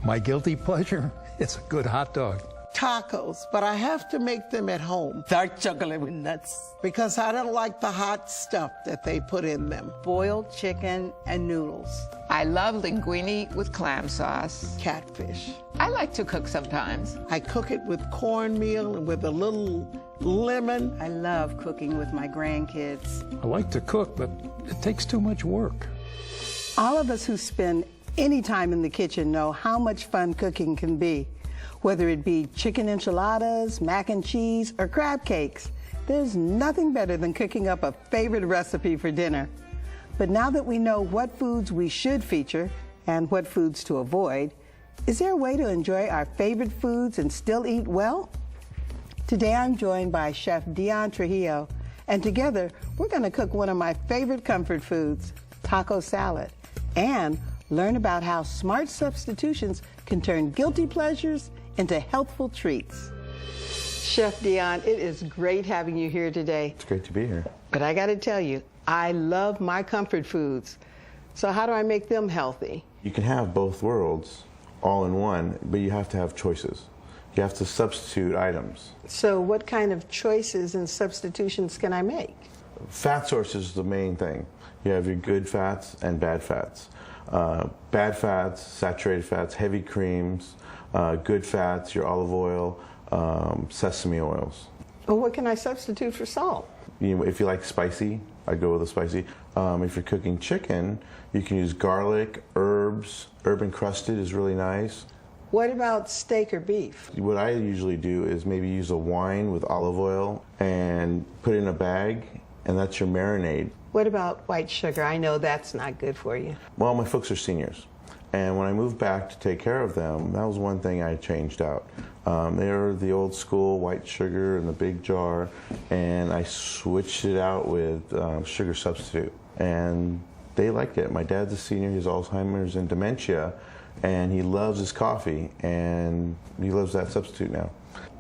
My guilty pleasure? It's a good hot dog. Tacos, but I have to make them at home. Dark chocolate with nuts. Because I don't like the hot stuff that they put in them. Boiled chicken and noodles. I love linguine with clam sauce. Catfish. I like to cook sometimes. I cook it with cornmeal and with a little lemon. I love cooking with my grandkids. I like to cook, but it takes too much work. All of us who spend any time in the kitchen know how much fun cooking can be. Whether it be chicken enchiladas, mac and cheese, or crab cakes, there's nothing better than cooking up a favorite recipe for dinner. But now that we know what foods we should feature and what foods to avoid, is there a way to enjoy our favorite foods and still eat well? Today I'm joined by Chef Dion Trujillo, and together we're going to cook one of my favorite comfort foods, taco salad, and learn about how smart substitutions can turn guilty pleasures into healthful treats. Chef Dion, it is great having you here today. It's great to be here. But I got to tell you, I love my comfort foods. So how do I make them healthy? You can have both worlds all in one, but you have to have choices. You have to substitute items. So what kind of choices and substitutions can I make? Fat source is the main thing. You have your good fats and bad fats. Bad fats, saturated fats, heavy creams, good fats, your olive oil, sesame oils. Well, what can I substitute for salt? If you like spicy, I'd go with the spicy. If you're cooking chicken, you can use garlic, herbs. Herb encrusted is really nice. What about steak or beef? What I usually do is maybe use a wine with olive oil and put it in a bag, and that's your marinade. What about white sugar? I know that's not good for you. Well, my folks are seniors, and when I moved back to take care of them, that was one thing I changed out. They were the old school white sugar in the big jar, and I switched it out with sugar substitute, and they liked it. My dad's a senior, he has Alzheimer's and dementia, and he loves his coffee, and he loves that substitute now.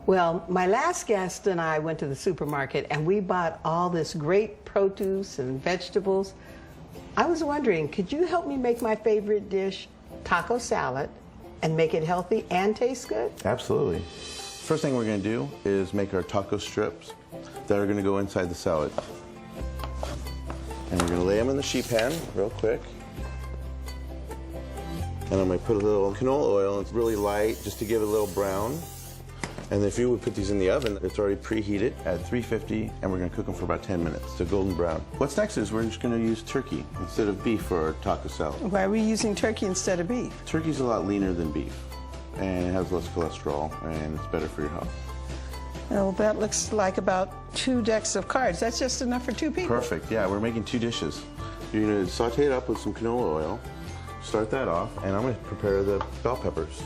Well, my last guest and I went to the supermarket and we bought all this great produce and vegetables. I was wondering, could you help me make my favorite dish, taco salad, and make it healthy and taste good? Absolutely. First thing we're going to do is make our taco strips that are going to go inside the salad. And we're going to lay them in the sheet pan real quick. And I'm going to put a little canola oil, it's really light, just to give it a little brown. And if you would put these in the oven, it's already preheated at 350, and we're going to cook them for about 10 minutes to golden brown. What's next is we're just going to use turkey instead of beef for our taco salad. Why are we using turkey instead of beef? Turkey's a lot leaner than beef, and it has less cholesterol, and it's better for your health. Well, that looks like about 2 decks of cards. That's just enough for 2 people. Perfect. Yeah, we're making 2 dishes. You're going to saute it up with some canola oil. Start that off, and I'm going to prepare the bell peppers.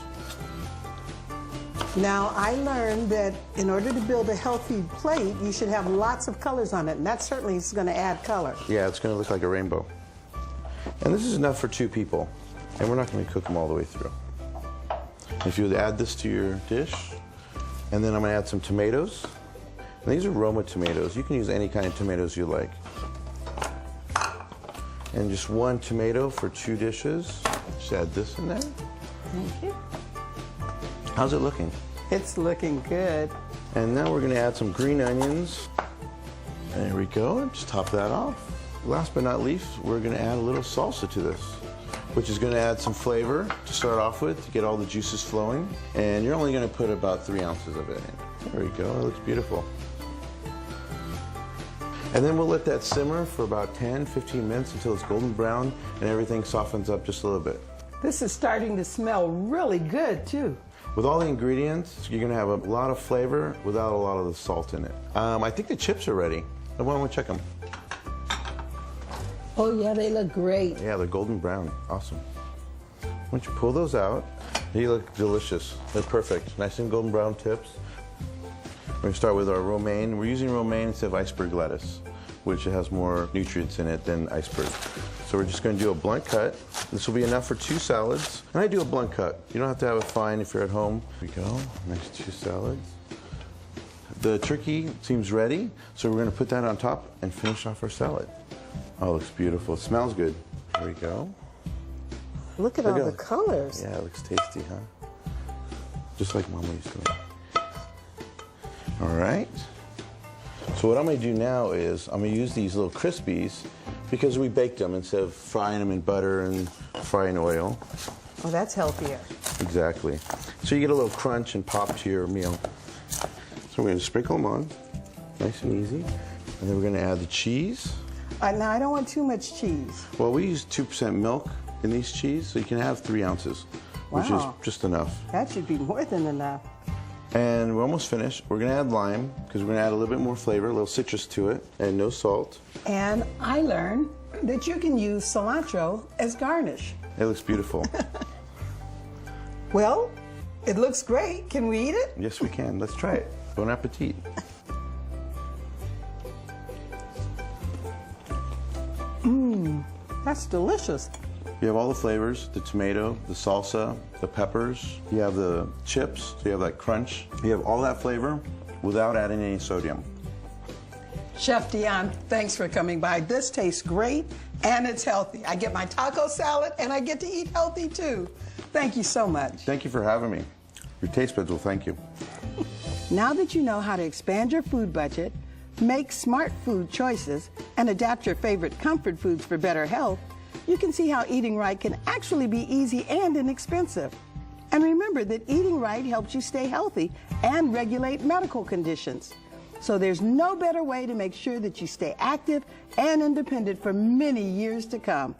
Now, I learned that in order to build a healthy plate, you should have lots of colors on it, and that certainly is going to add color. Yeah, it's going to look like a rainbow. And this is enough for 2 people, and we're not going to cook them all the way through. If you would add this to your dish, and then I'm going to add some tomatoes. And these are Roma tomatoes. You can use any kind of tomatoes you like. And just 1 tomato for 2 dishes. Just add this in there. Thank you. How's it looking? It's looking good. And now we're going to add some green onions. There we go. Just top that off. Last but not least, we're going to add a little salsa to this, which is going to add some flavor to start off with to get all the juices flowing. And you're only going to put about 3 ounces of it in. There we go. It looks beautiful. And then we'll let that simmer for about 10-15 minutes until it's golden brown and everything softens up just a little bit. This is starting to smell really good, too. With all the ingredients, you're going to have a lot of flavor without a lot of the salt in it. I think the chips are ready. I want to check them. Oh, yeah, they look great. Yeah, they're golden brown. Awesome. Once you pull those out, they look delicious. They're perfect. Nice and golden brown tips. We're going to start with our romaine. We're using romaine instead of iceberg lettuce, which has more nutrients in it than iceberg. So we're just going to do a blunt cut. This will be enough for 2 salads. And I do a blunt cut. You don't have to have it fine if you're at home. Here we go. Next 2 salads. The turkey seems ready, so we're going to put that on top and finish off our salad. Oh, it looks beautiful. It smells good. Here we go. Look at all the colors. Yeah, it looks tasty, huh? Just like Mama used to make. All right. So what I'm going to do now is I'm going to use these little Crispies because we baked them instead of frying them in butter and frying oil. Oh, that's healthier. Exactly. So you get a little crunch and pop to your meal. So we're going to sprinkle them on, nice and easy. And then we're going to add the cheese. Now, I don't want too much cheese. Well, we use 2% milk in these cheese, so you can have 3 ounces, which is Wow. just enough. That should be more than enough. And we're almost finished. We're going to add lime because we're going to add a little bit more flavor, a little citrus to it, and no salt. And I learned that you can use cilantro as garnish. It looks beautiful. Well, it looks great. Can we eat it? Yes, we can. Let's try it. Bon appetit. That's delicious. You have all the flavors, the tomato, the salsa, the peppers. You have the chips, so you have that crunch. You have all that flavor without adding any sodium. Chef Dion, thanks for coming by. This tastes great and it's healthy. I get my taco salad and I get to eat healthy too. Thank you so much. Thank you for having me. Your taste buds will thank you. Now that you know how to expand your food budget, make smart food choices, and adapt your favorite comfort foods for better health, you can see how eating right can actually be easy and inexpensive. And remember that eating right helps you stay healthy and regulate medical conditions. So there's no better way to make sure that you stay active and independent for many years to come.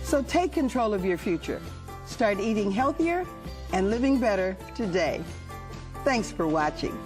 So take control of your future. Start eating healthier and living better today. Thanks for watching.